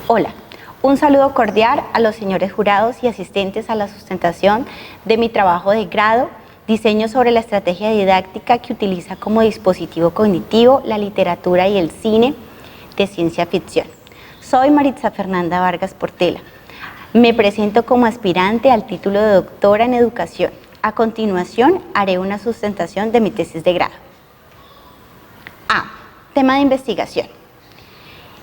Hola, un saludo cordial a los señores jurados y asistentes a la sustentación de mi trabajo de grado, diseño sobre la estrategia didáctica que utiliza como dispositivo cognitivo la literatura y el cine de ciencia ficción. Soy Maritza Fernanda Vargas Portela. Me presento como aspirante al título de doctora en educación. A continuación, haré una sustentación de mi tesis de grado. Tema de investigación.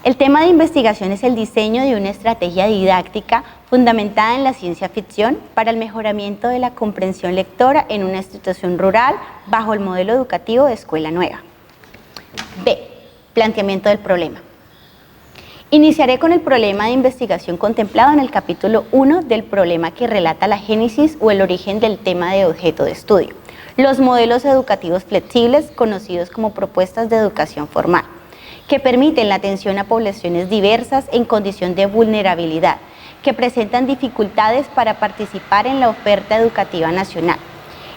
El tema de investigación es el diseño de una estrategia didáctica fundamentada en la ciencia ficción para el mejoramiento de la comprensión lectora en una institución rural bajo el modelo educativo de Escuela Nueva. B. Planteamiento del problema. Iniciaré con el problema de investigación contemplado en el capítulo 1 del problema que relata la génesis o el origen del tema de objeto de estudio, los modelos educativos flexibles conocidos como propuestas de educación formal, que permiten la atención a poblaciones diversas en condición de vulnerabilidad, que presentan dificultades para participar en la oferta educativa nacional.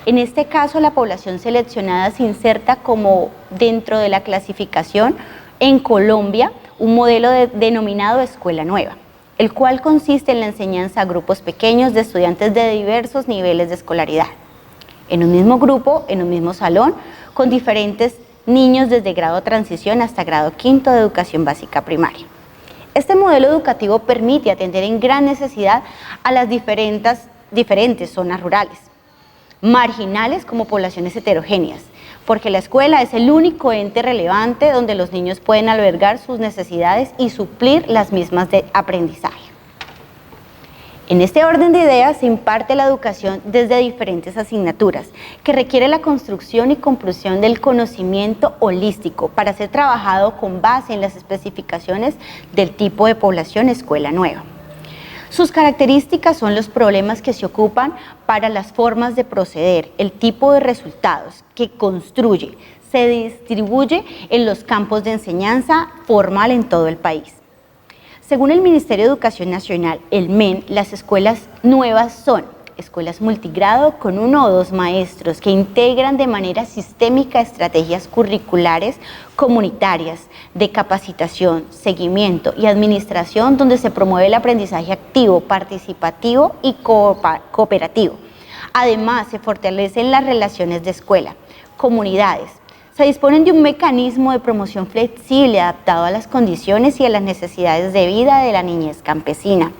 En este caso, la población seleccionada se inserta como dentro de la clasificación en Colombia, un modelo denominado Escuela Nueva, el cual consiste en la enseñanza a grupos pequeños de estudiantes de diversos niveles de escolaridad, en un mismo grupo, en un mismo salón, con diferentes niños desde grado transición hasta grado quinto de educación básica primaria. Este modelo educativo permite atender en gran necesidad a las diferentes zonas rurales, marginales como poblaciones heterogéneas, porque la escuela es el único ente relevante donde los niños pueden albergar sus necesidades y suplir las mismas de aprendizaje. En este orden de ideas se imparte la educación desde diferentes asignaturas, que requiere la construcción y comprensión del conocimiento holístico para ser trabajado con base en las especificaciones del tipo de población Escuela Nueva. Sus características son los problemas que se ocupan para las formas de proceder, el tipo de resultados que construye, se distribuye en los campos de enseñanza formal en todo el país. Según el Ministerio de Educación Nacional, el MEN, las escuelas nuevas son escuelas multigrado con 1 o 2 maestros que integran de manera sistémica estrategias curriculares comunitarias de capacitación, seguimiento y administración donde se promueve el aprendizaje activo, participativo y cooperativo. Además, se fortalecen las relaciones de escuela, comunidades. Se disponen de un mecanismo de promoción flexible adaptado a las condiciones y a las necesidades de vida de la niñez campesina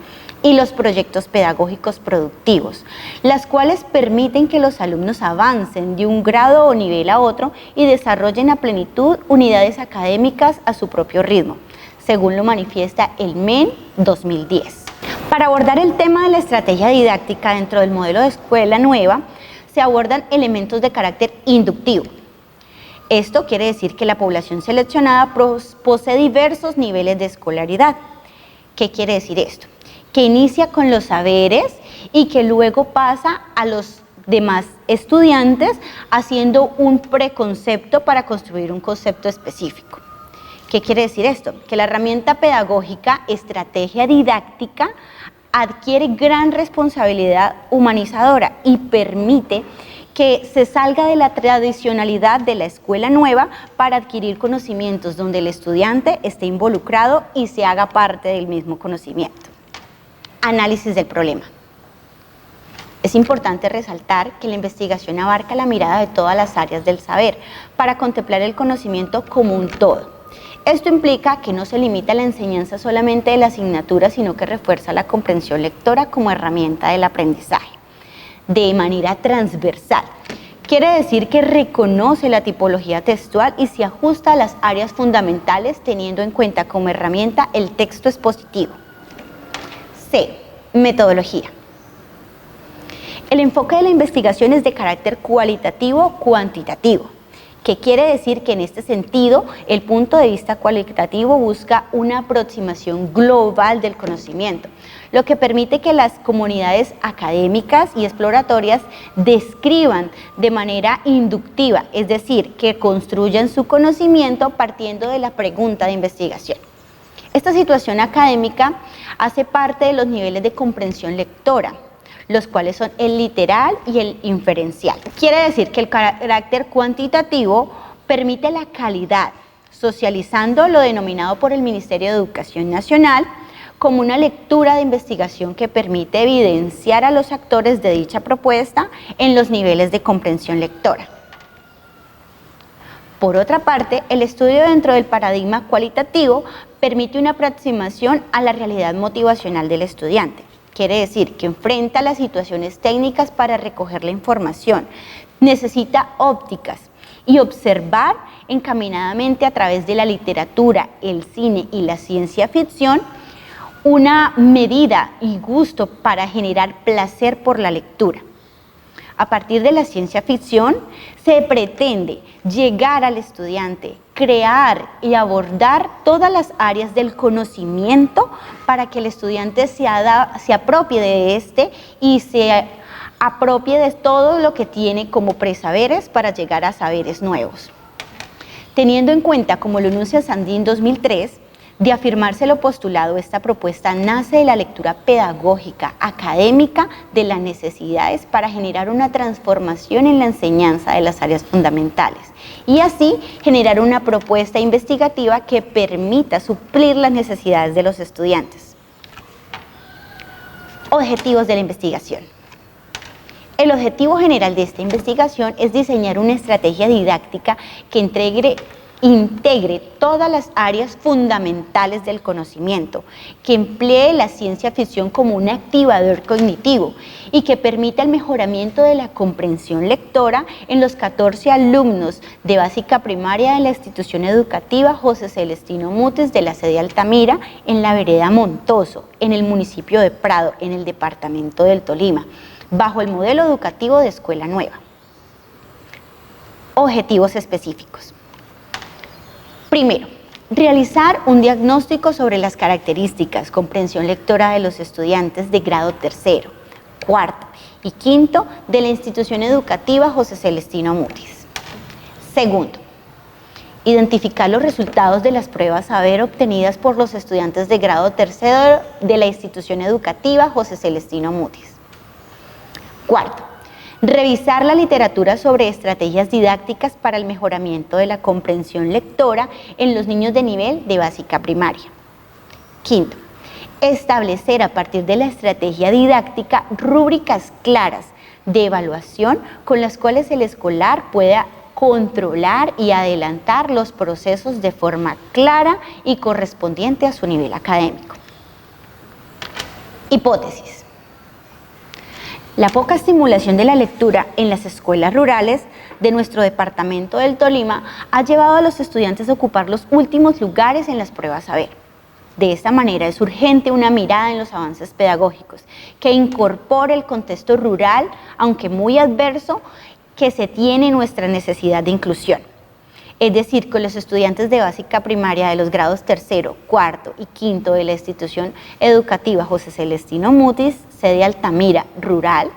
y los proyectos pedagógicos productivos, las cuales permiten que los alumnos avancen de un grado o nivel a otro y desarrollen a plenitud unidades académicas a su propio ritmo, según lo manifiesta el MEN 2010. Para abordar el tema de la estrategia didáctica dentro del modelo de Escuela Nueva, se abordan elementos de carácter inductivo. Esto quiere decir que la población seleccionada posee diversos niveles de escolaridad. ¿Qué quiere decir esto? Que inicia con los saberes y que luego pasa a los demás estudiantes haciendo un preconcepto para construir un concepto específico. ¿Qué quiere decir esto? Que la herramienta pedagógica, estrategia didáctica, adquiere gran responsabilidad humanizadora y permite que se salga de la tradicionalidad de la escuela nueva para adquirir conocimientos donde el estudiante esté involucrado y se haga parte del mismo conocimiento. Análisis del problema. Es importante resaltar que la investigación abarca la mirada de todas las áreas del saber para contemplar el conocimiento como un todo. Esto implica que no se limita a la enseñanza solamente de la asignatura, sino que refuerza la comprensión lectora como herramienta del aprendizaje de manera transversal. Quiere decir que reconoce la tipología textual y se ajusta a las áreas fundamentales teniendo en cuenta como herramienta el texto expositivo. C. Metodología. El enfoque de la investigación es de carácter cualitativo-cuantitativo, que quiere decir que en este sentido el punto de vista cualitativo busca una aproximación global del conocimiento, lo que permite que las comunidades académicas y exploratorias describan de manera inductiva, es decir, que construyan su conocimiento partiendo de la pregunta de investigación. Esta situación académica hace parte de los niveles de comprensión lectora, los cuales son el literal y el inferencial. Quiere decir que el carácter cuantitativo permite la calidad, socializando lo denominado por el Ministerio de Educación Nacional como una lectura de investigación que permite evidenciar a los actores de dicha propuesta en los niveles de comprensión lectora. Por otra parte, el estudio dentro del paradigma cualitativo permite una aproximación a la realidad motivacional del estudiante. Quiere decir que enfrenta las situaciones técnicas para recoger la información, necesita ópticas y observar encaminadamente a través de la literatura, el cine y la ciencia ficción una medida y gusto para generar placer por la lectura. A partir de la ciencia ficción se pretende llegar al estudiante, crear y abordar todas las áreas del conocimiento para que el estudiante se apropie de este y se apropie de todo lo que tiene como presaberes para llegar a saberes nuevos. Teniendo en cuenta, como lo enuncia Sandí en 2003, de afirmarse lo postulado, esta propuesta nace de la lectura pedagógica, académica, de las necesidades para generar una transformación en la enseñanza de las áreas fundamentales y así generar una propuesta investigativa que permita suplir las necesidades de los estudiantes. Objetivos de la investigación. El objetivo general de esta investigación es diseñar una estrategia didáctica que integre todas las áreas fundamentales del conocimiento, que emplee la ciencia ficción como un activador cognitivo y que permita el mejoramiento de la comprensión lectora en los 14 alumnos de básica primaria de la institución educativa José Celestino Mutis de la sede Altamira en la vereda Montoso, en el municipio de Prado, en el departamento del Tolima, bajo el modelo educativo de Escuela Nueva. Objetivos específicos. Primero, realizar un diagnóstico sobre las características, comprensión lectora de los estudiantes de grado tercero, cuarto y quinto de la institución educativa José Celestino Mutis. Segundo, identificar los resultados de las pruebas saber obtenidas por los estudiantes de grado tercero de la institución educativa José Celestino Mutis. Cuarto, revisar la literatura sobre estrategias didácticas para el mejoramiento de la comprensión lectora en los niños de nivel de básica primaria. Quinto, establecer a partir de la estrategia didáctica rúbricas claras de evaluación con las cuales el escolar pueda controlar y adelantar los procesos de forma clara y correspondiente a su nivel académico. Hipótesis. La poca estimulación de la lectura en las escuelas rurales de nuestro departamento del Tolima ha llevado a los estudiantes a ocupar los últimos lugares en las pruebas saber. De esta manera es urgente una mirada en los avances pedagógicos que incorpore el contexto rural, aunque muy adverso, que se tiene nuestra necesidad de inclusión. Es decir, que los estudiantes de básica primaria de los grados tercero, cuarto y quinto de la institución educativa José Celestino Mutis, sede Altamira, rural,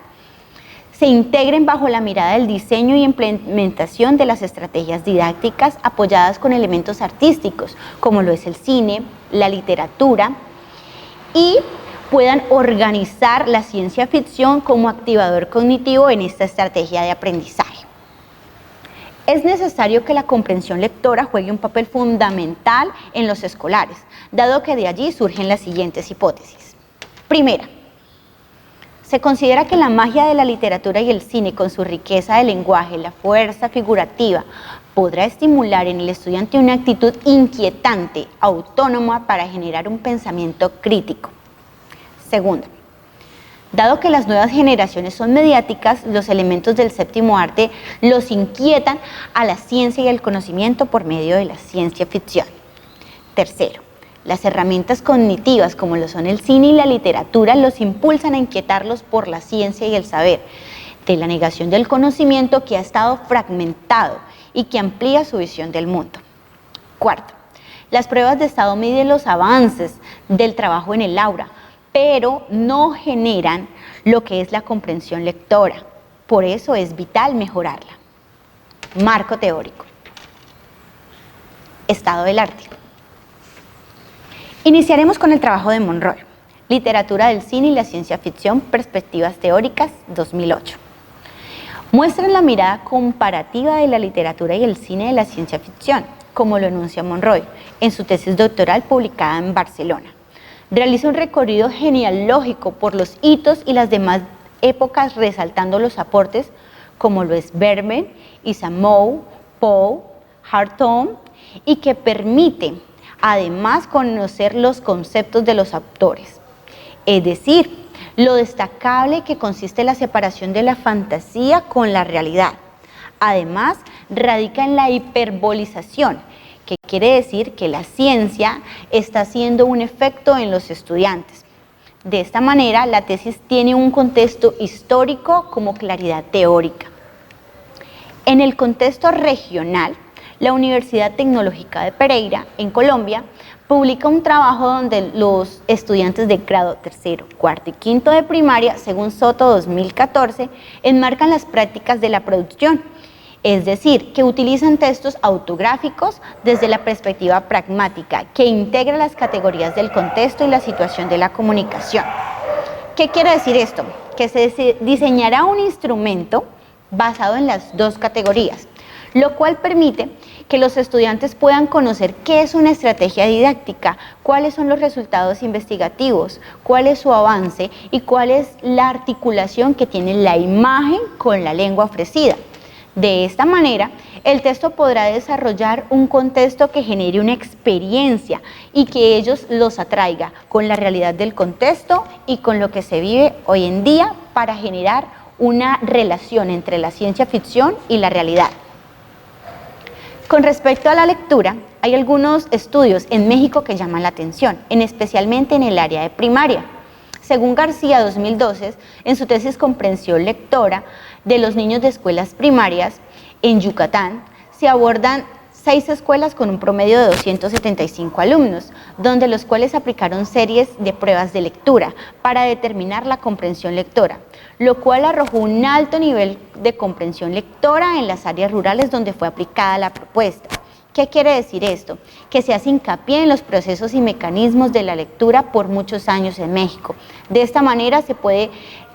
se integren bajo la mirada del diseño y implementación de las estrategias didácticas apoyadas con elementos artísticos, como lo es el cine, la literatura, y puedan organizar la ciencia ficción como activador cognitivo en esta estrategia de aprendizaje. Es necesario que la comprensión lectora juegue un papel fundamental en los escolares, dado que de allí surgen las siguientes hipótesis. Primera, se considera que la magia de la literatura y el cine, con su riqueza de lenguaje, la fuerza figurativa, podrá estimular en el estudiante una actitud inquietante, autónoma, para generar un pensamiento crítico. Segunda, dado que las nuevas generaciones son mediáticas, los elementos del séptimo arte los inquietan a la ciencia y al conocimiento por medio de la ciencia ficción. Tercero, las herramientas cognitivas como lo son el cine y la literatura los impulsan a inquietarlos por la ciencia y el saber, de la negación del conocimiento que ha estado fragmentado y que amplía su visión del mundo. Cuarto, las pruebas de estado miden los avances del trabajo en el aula, pero no generan lo que es la comprensión lectora. Por eso es vital mejorarla. Marco teórico. Estado del arte. Iniciaremos con el trabajo de Monroy, Literatura del cine y la ciencia ficción, perspectivas teóricas, 2008. Muestran la mirada comparativa de la literatura y el cine de la ciencia ficción, como lo enuncia Monroy en su tesis doctoral publicada en Barcelona. Realiza un recorrido genealógico por los hitos y las demás épocas, resaltando los aportes como lo es Vermeer, Isabeau, Poe, Hartung, y que permite además conocer los conceptos de los autores. Es decir, lo destacable que consiste en la separación de la fantasía con la realidad. Además, radica en la hiperbolización, que quiere decir que la ciencia está haciendo un efecto en los estudiantes. De esta manera, la tesis tiene un contexto histórico como claridad teórica. En el contexto regional, la Universidad Tecnológica de Pereira, en Colombia, publica un trabajo donde los estudiantes de grado tercero, cuarto y quinto de primaria, según Soto 2014, enmarcan las prácticas de la producción, es decir, que utilizan textos autográficos desde la perspectiva pragmática, que integra las categorías del contexto y la situación de la comunicación. ¿Qué quiere decir esto? Que se diseñará un instrumento basado en las dos categorías, lo cual permite que los estudiantes puedan conocer qué es una estrategia didáctica, cuáles son los resultados investigativos, cuál es su avance y cuál es la articulación que tiene la imagen con la lengua ofrecida. De esta manera, el texto podrá desarrollar un contexto que genere una experiencia y que ellos los atraiga con la realidad del contexto y con lo que se vive hoy en día para generar una relación entre la ciencia ficción y la realidad. Con respecto a la lectura, hay algunos estudios en México que llaman la atención, especialmente en el área de primaria. Según García 2012, en su tesis Comprensión Lectora de los niños de escuelas primarias en Yucatán, se abordan 6 escuelas con un promedio de 275 alumnos, donde los cuales aplicaron series de pruebas de lectura para determinar la comprensión lectora, lo cual arrojó un alto nivel de comprensión lectora en las áreas rurales donde fue aplicada la propuesta. ¿Qué quiere decir esto? Que se hace hincapié en los procesos y mecanismos de la lectura por muchos años en México. De esta manera se puede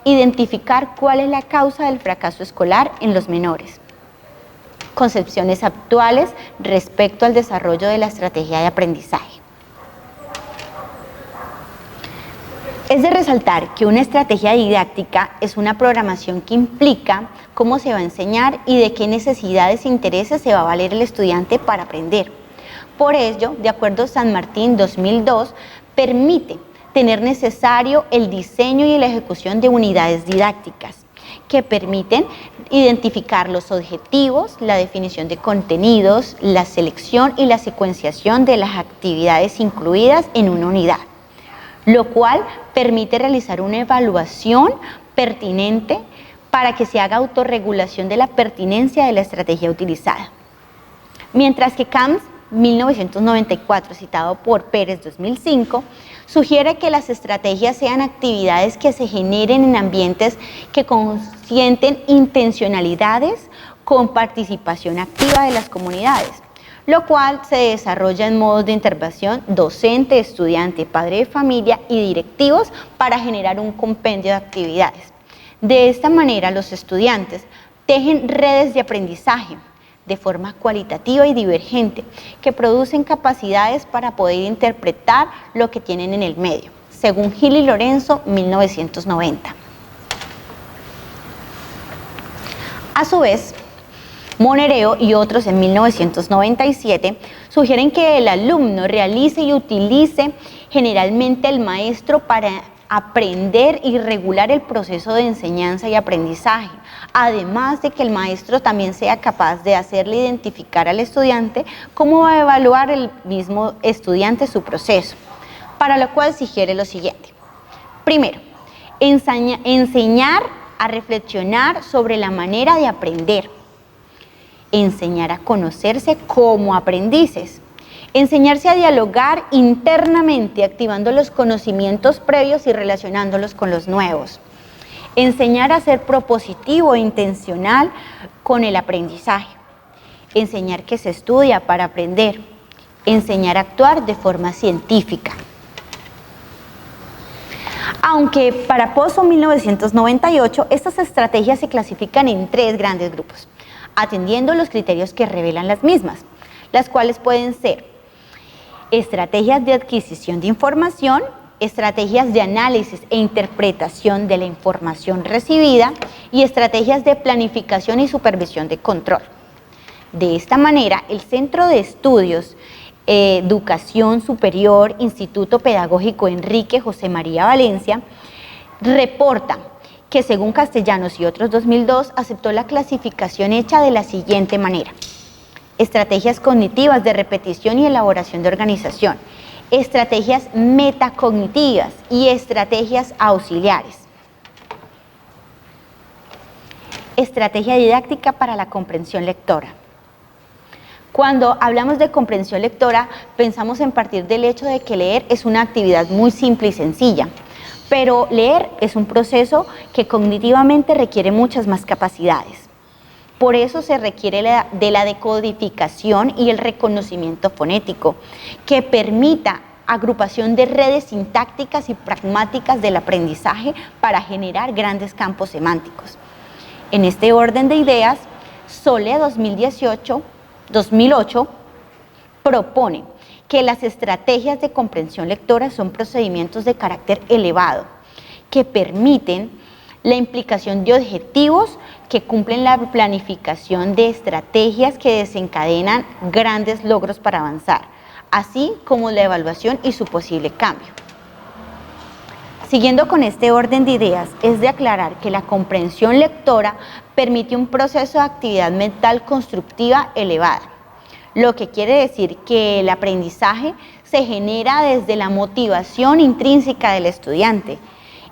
identificar cuál es la causa del fracaso escolar en los menores. Concepciones actuales respecto al desarrollo de la estrategia de aprendizaje. Es de resaltar que una estrategia didáctica es una programación que implica cómo se va a enseñar y de qué necesidades e intereses se va a valer el estudiante para aprender. Por ello, de acuerdo a San Martín 2002, permite tener necesario el diseño y la ejecución de unidades didácticas que permiten identificar los objetivos, la definición de contenidos, la selección y la secuenciación de las actividades incluidas en una unidad, lo cual permite realizar una evaluación pertinente para que se haga autorregulación de la pertinencia de la estrategia utilizada. Mientras que CAMS 1994, citado por Pérez 2005, sugiere que las estrategias sean actividades que se generen en ambientes que consienten intencionalidades con participación activa de las comunidades, lo cual se desarrolla en modos de intervención docente, estudiante, padre de familia y directivos para generar un compendio de actividades. De esta manera, los estudiantes tejen redes de aprendizaje de forma cualitativa y divergente, que producen capacidades para poder interpretar lo que tienen en el medio, según Gil y Lorenzo, 1990. A su vez, Monereo y otros en 1997 sugieren que el alumno realice y utilice generalmente el maestro para aprender y regular el proceso de enseñanza y aprendizaje, además de que el maestro también sea capaz de hacerle identificar al estudiante cómo va a evaluar el mismo estudiante su proceso, para lo cual sugiere lo siguiente. Primero, enseñar a reflexionar sobre la manera de aprender, enseñar a conocerse como aprendices, enseñarse a dialogar internamente, activando los conocimientos previos y relacionándolos con los nuevos. Enseñar a ser propositivo e intencional con el aprendizaje. Enseñar que se estudia para aprender. Enseñar a actuar de forma científica. Aunque para Pozo 1998, estas estrategias se clasifican en 3 grandes grupos, atendiendo los criterios que revelan las mismas, las cuales pueden ser estrategias de adquisición de información, estrategias de análisis e interpretación de la información recibida y estrategias de planificación y supervisión de control. De esta manera, el Centro de Estudios Educación Superior, Instituto Pedagógico Enrique José María Valencia, reporta que según Castellanos y otros 2002, aceptó la clasificación hecha de la siguiente manera: estrategias cognitivas de repetición y elaboración de organización, estrategias metacognitivas y estrategias auxiliares. Estrategia didáctica para la comprensión lectora. Cuando hablamos de comprensión lectora, pensamos en partir del hecho de que leer es una actividad muy simple y sencilla, pero leer es un proceso que cognitivamente requiere muchas más capacidades. Por eso se requiere de la decodificación y el reconocimiento fonético, que permita agrupación de redes sintácticas y pragmáticas del aprendizaje para generar grandes campos semánticos. En este orden de ideas, Solé 2008 propone que las estrategias de comprensión lectora son procedimientos de carácter elevado que permiten la implicación de objetivos que cumplen la planificación de estrategias que desencadenan grandes logros para avanzar, así como la evaluación y su posible cambio. Siguiendo con este orden de ideas, es de aclarar que la comprensión lectora permite un proceso de actividad mental constructiva elevada, lo que quiere decir que el aprendizaje se genera desde la motivación intrínseca del estudiante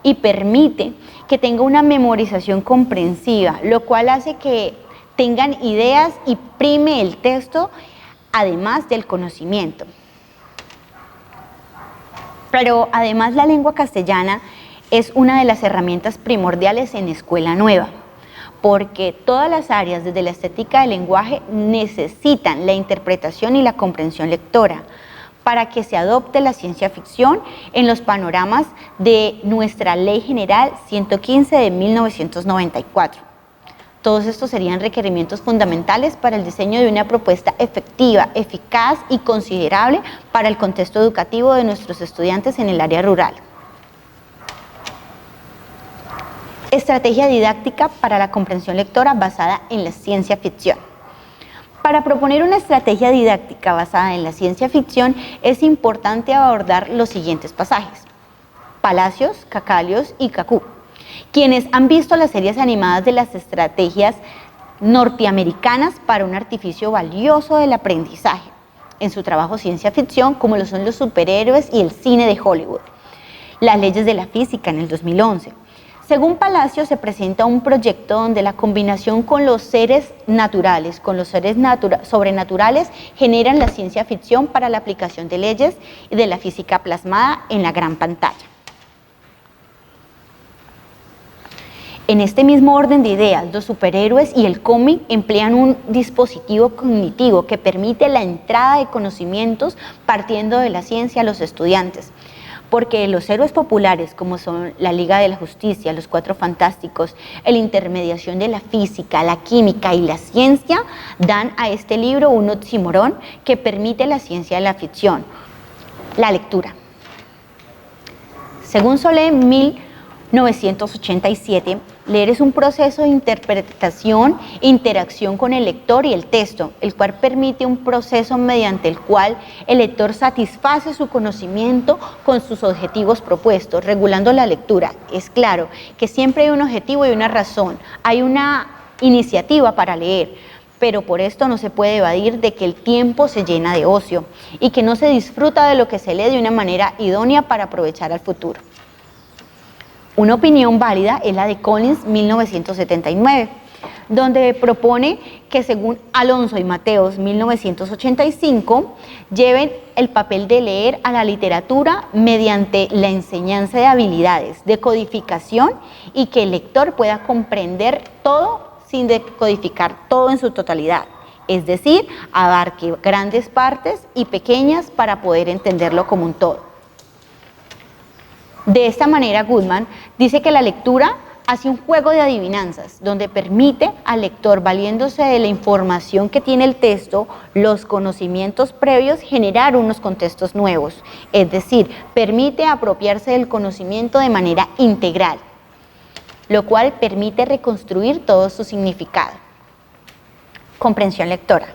y permite que tenga una memorización comprensiva, lo cual hace que tengan ideas y prime el texto, además del conocimiento. Pero además la lengua castellana es una de las herramientas primordiales en Escuela Nueva, porque todas las áreas desde la estética del lenguaje necesitan la interpretación y la comprensión lectora para que se adopte la ciencia ficción en los panoramas de nuestra Ley General 115 de 1994. Todos estos serían requerimientos fundamentales para el diseño de una propuesta efectiva, eficaz y considerable para el contexto educativo de nuestros estudiantes en el área rural. Estrategia didáctica para la comprensión lectora basada en la ciencia ficción. Para proponer una estrategia didáctica basada en la ciencia ficción es importante abordar los siguientes pasajes: Palacios, Cacalios y Cacú, quienes han visto las series animadas de las estrategias norteamericanas para un artificio valioso del aprendizaje en su trabajo ciencia ficción, como lo son los superhéroes y el cine de Hollywood. Las leyes de la física en el 2011. Según Palacio, se presenta un proyecto donde la combinación con los seres naturales, con los seres sobrenaturales, generan la ciencia ficción para la aplicación de leyes y de la física plasmada en la gran pantalla. En este mismo orden de ideas, los superhéroes y el cómic emplean un dispositivo cognitivo que permite la entrada de conocimientos partiendo de la ciencia a los estudiantes. Porque los héroes populares, como son la Liga de la Justicia, los Cuatro Fantásticos, la intermediación de la física, la química y la ciencia, dan a este libro un oxímoron que permite la ciencia de la ficción, la lectura. Según Solé, 1987, leer es un proceso de interpretación e interacción con el lector y el texto, el cual permite un proceso mediante el cual el lector satisface su conocimiento con sus objetivos propuestos, regulando la lectura. Es claro que siempre hay un objetivo y una razón, hay una iniciativa para leer, pero por esto no se puede evadir de que el tiempo se llena de ocio y que no se disfruta de lo que se lee de una manera idónea para aprovechar al futuro. Una opinión válida es la de Collins, 1979, donde propone que según Alonso y Mateos, 1985, lleven el papel de leer a la literatura mediante la enseñanza de habilidades, de codificación y que el lector pueda comprender todo sin decodificar todo en su totalidad, es decir, abarque grandes partes y pequeñas para poder entenderlo como un todo. De esta manera, Goodman dice que la lectura hace un juego de adivinanzas donde permite al lector, valiéndose de la información que tiene el texto, los conocimientos previos, generar unos contextos nuevos. Es decir, permite apropiarse del conocimiento de manera integral, lo cual permite reconstruir todo su significado. Comprensión lectora.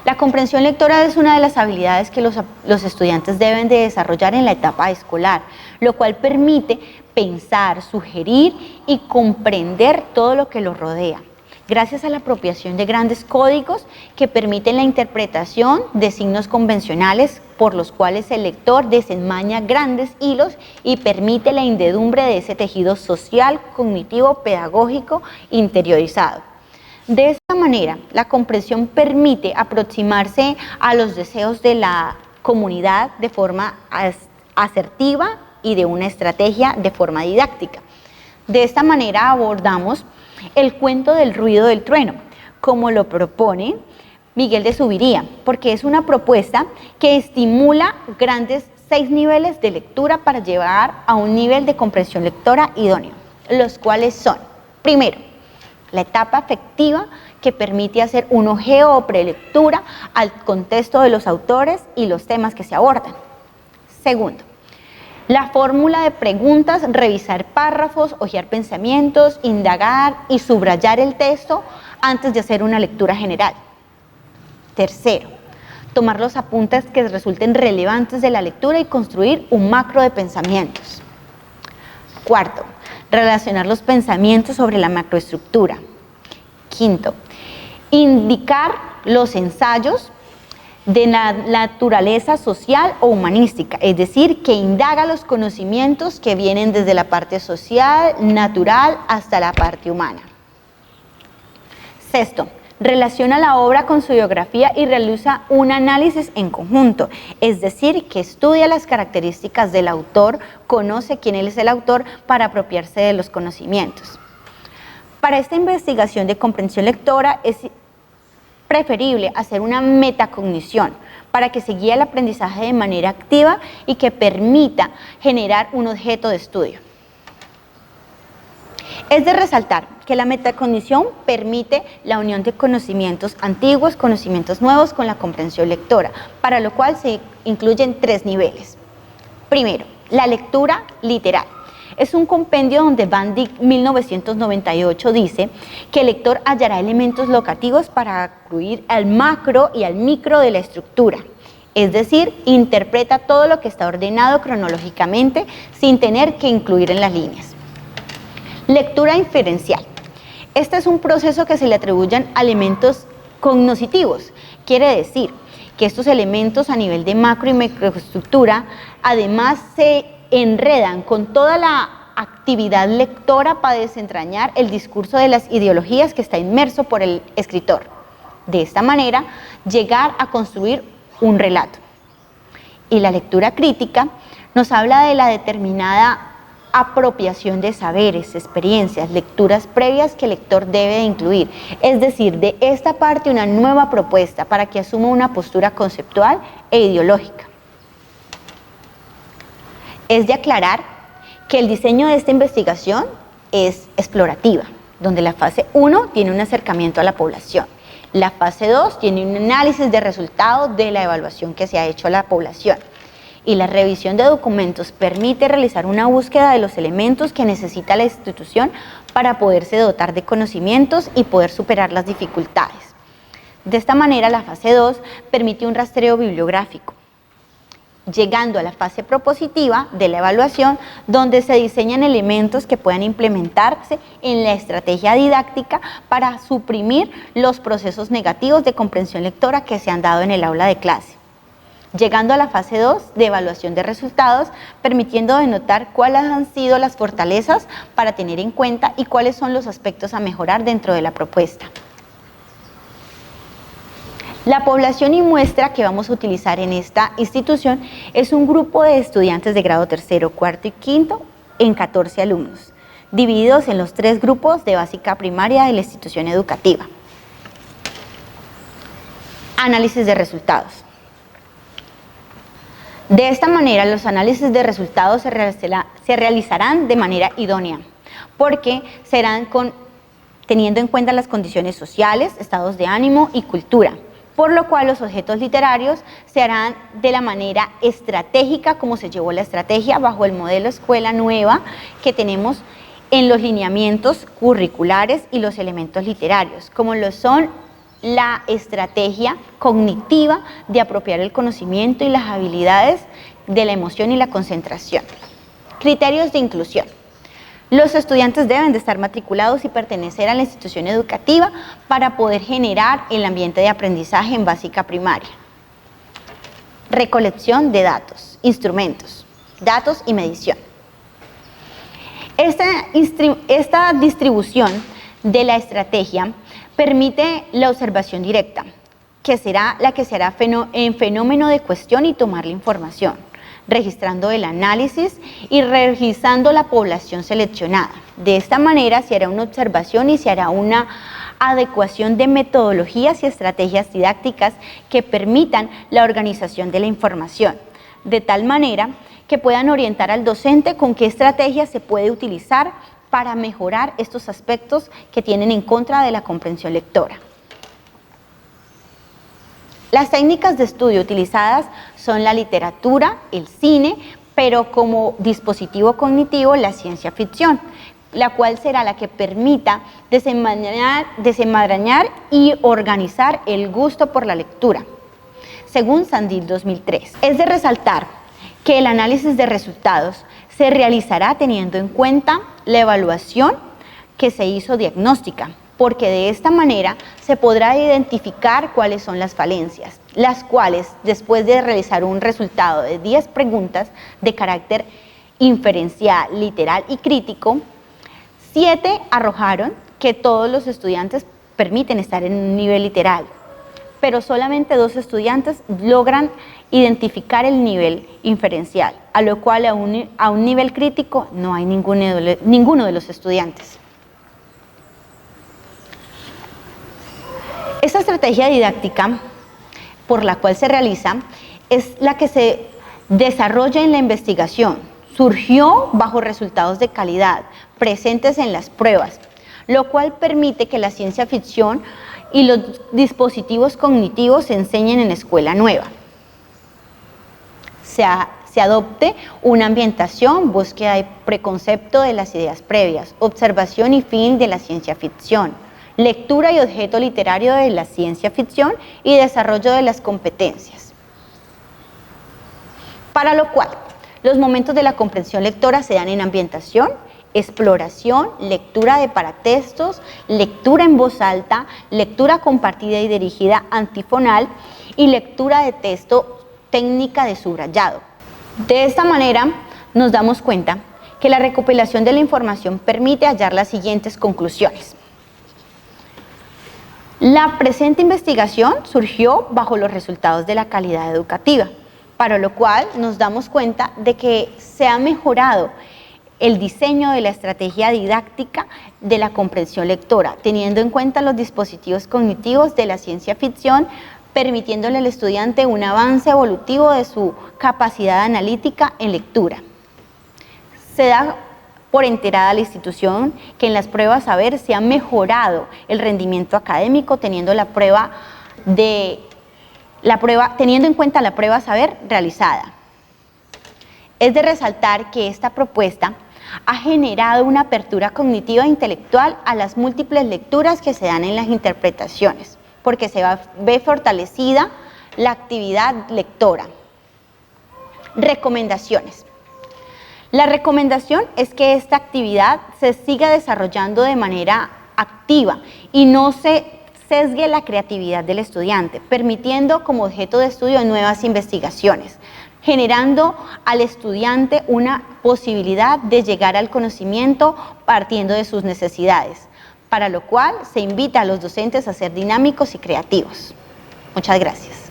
La comprensión lectora es una de las habilidades que los estudiantes deben de desarrollar en la etapa escolar, lo cual permite pensar, sugerir y comprender todo lo que los rodea, gracias a la apropiación de grandes códigos que permiten la interpretación de signos convencionales por los cuales el lector desenmaña grandes hilos y permite la indedumbre de ese tejido social, cognitivo, pedagógico, interiorizado. De esta manera, la comprensión permite aproximarse a los deseos de la comunidad de forma asertiva y de una estrategia de forma didáctica. De esta manera abordamos el cuento del ruido del trueno, como lo propone Miguel de Zuviría, porque es una propuesta que estimula grandes 6 niveles de lectura para llevar a un nivel de comprensión lectora idóneo, los cuales son: primero, la etapa afectiva, que permite hacer un ojeo o prelectura al contexto de los autores y los temas que se abordan. Segundo, la fórmula de preguntas, revisar párrafos, hojear pensamientos, indagar y subrayar el texto antes de hacer una lectura general. Tercero, tomar los apuntes que resulten relevantes de la lectura y construir un macro de pensamientos. Cuarto, relacionar los pensamientos sobre la macroestructura. Quinto, indicar los ensayos de la naturaleza social o humanística, es decir, que indaga los conocimientos que vienen desde la parte social, natural, hasta la parte humana. Sexto, relaciona la obra con su biografía y realiza un análisis en conjunto, es decir, que estudia las características del autor, conoce quién es el autor para apropiarse de los conocimientos. Para esta investigación de comprensión lectora es preferible hacer una metacognición para que se guíe el aprendizaje de manera activa y que permita generar un objeto de estudio. Es de resaltar que la metacognición permite la unión de conocimientos antiguos, conocimientos nuevos con la comprensión lectora, para lo cual se incluyen 3 niveles. Primero, la lectura literal. Es un compendio donde Van Dyck 1998 dice que el lector hallará elementos locativos para acudir al macro y al micro de la estructura, es decir, interpreta todo lo que está ordenado cronológicamente sin tener que incluir en las líneas. Lectura inferencial. Este es un proceso que se le atribuyen a elementos cognitivos, quiere decir que estos elementos a nivel de macro y microestructura además se enredan con toda la actividad lectora para desentrañar el discurso de las ideologías que está inmerso por el escritor. De esta manera, llegar a construir un relato. Y la lectura crítica nos habla de la determinada apropiación de saberes, experiencias, lecturas previas que el lector debe de incluir, es decir, de esta parte una nueva propuesta para que asuma una postura conceptual e ideológica. Es de aclarar que el diseño de esta investigación es explorativa, donde la fase 1 tiene un acercamiento a la población, la fase 2 tiene un análisis de resultados de la evaluación que se ha hecho a la población, y la revisión de documentos permite realizar una búsqueda de los elementos que necesita la institución para poderse dotar de conocimientos y poder superar las dificultades. De esta manera, la fase 2 permite un rastreo bibliográfico, llegando a la fase propositiva de la evaluación, donde se diseñan elementos que puedan implementarse en la estrategia didáctica para suprimir los procesos negativos de comprensión lectora que se han dado en el aula de clase. Llegando a la fase 2 de evaluación de resultados, permitiendo denotar cuáles han sido las fortalezas para tener en cuenta y cuáles son los aspectos a mejorar dentro de la propuesta. La población y muestra que vamos a utilizar en esta institución es un grupo de estudiantes de grado tercero, cuarto y quinto en 14 alumnos, divididos en los 3 grupos de básica primaria de la institución educativa. Análisis de resultados. De esta manera, los análisis de resultados se realizarán de manera idónea, porque serán teniendo en cuenta las condiciones sociales, estados de ánimo y cultura, por lo cual los objetos literarios se harán de la manera estratégica como se llevó la estrategia bajo el modelo Escuela Nueva que tenemos en los lineamientos curriculares y los elementos literarios, como lo son la estrategia cognitiva de apropiar el conocimiento y las habilidades de la emoción y la concentración. Criterios de inclusión. Los estudiantes deben de estar matriculados y pertenecer a la institución educativa para poder generar el ambiente de aprendizaje en básica primaria. Recolección de instrumentos, datos y medición. Esta distribución de la estrategia permite la observación directa, que será la que se hará en fenómeno de cuestión y tomar la información, registrando el análisis y registrando la población seleccionada. De esta manera se hará una observación y se hará una adecuación de metodologías y estrategias didácticas que permitan la organización de la información, de tal manera que puedan orientar al docente con qué estrategia se puede utilizar para mejorar estos aspectos que tienen en contra de la comprensión lectora. Las técnicas de estudio utilizadas son la literatura, el cine, pero como dispositivo cognitivo la ciencia ficción, la cual será la que permita desenmarañar y organizar el gusto por la lectura, según Sandil 2003. Es de resaltar que el análisis de resultados se realizará teniendo en cuenta la evaluación que se hizo diagnóstica, porque de esta manera se podrá identificar cuáles son las falencias, las cuales, después de realizar un resultado de 10 preguntas de carácter inferencial, literal y crítico, 7 arrojaron que todos los estudiantes permiten estar en un nivel literal, pero solamente 2 estudiantes logran identificar el nivel inferencial, a lo cual a un nivel crítico no hay ninguno de los estudiantes. Esta estrategia didáctica por la cual se realiza es la que se desarrolla en la investigación, surgió bajo resultados de calidad presentes en las pruebas, lo cual permite que la ciencia ficción y los dispositivos cognitivos se enseñen en Escuela Nueva. Se adopte una ambientación, búsqueda y preconcepto de las ideas previas, observación y fin de la ciencia ficción, lectura y objeto literario de la ciencia ficción y desarrollo de las competencias. Para lo cual, los momentos de la comprensión lectora se dan en ambientación, exploración, lectura de paratextos, lectura en voz alta, lectura compartida y dirigida antifonal y lectura de texto técnica de subrayado. De esta manera nos damos cuenta que la recopilación de la información permite hallar las siguientes conclusiones. La presente investigación surgió bajo los resultados de la calidad educativa, para lo cual nos damos cuenta de que se ha mejorado el diseño de la estrategia didáctica de la comprensión lectora, teniendo en cuenta los dispositivos cognitivos de la ciencia ficción, permitiéndole al estudiante un avance evolutivo de su capacidad analítica en lectura. Se da por enterada la institución que en las pruebas saber se ha mejorado el rendimiento académico teniendo teniendo en cuenta la prueba saber realizada. Es de resaltar que esta propuesta ha generado una apertura cognitiva e intelectual a las múltiples lecturas que se dan en las interpretaciones, porque se ve fortalecida la actividad lectora. Recomendaciones. La recomendación es que esta actividad se siga desarrollando de manera activa y no se sesgue la creatividad del estudiante, permitiendo como objeto de estudio nuevas investigaciones, generando al estudiante una posibilidad de llegar al conocimiento partiendo de sus necesidades, para lo cual se invita a los docentes a ser dinámicos y creativos. Muchas gracias.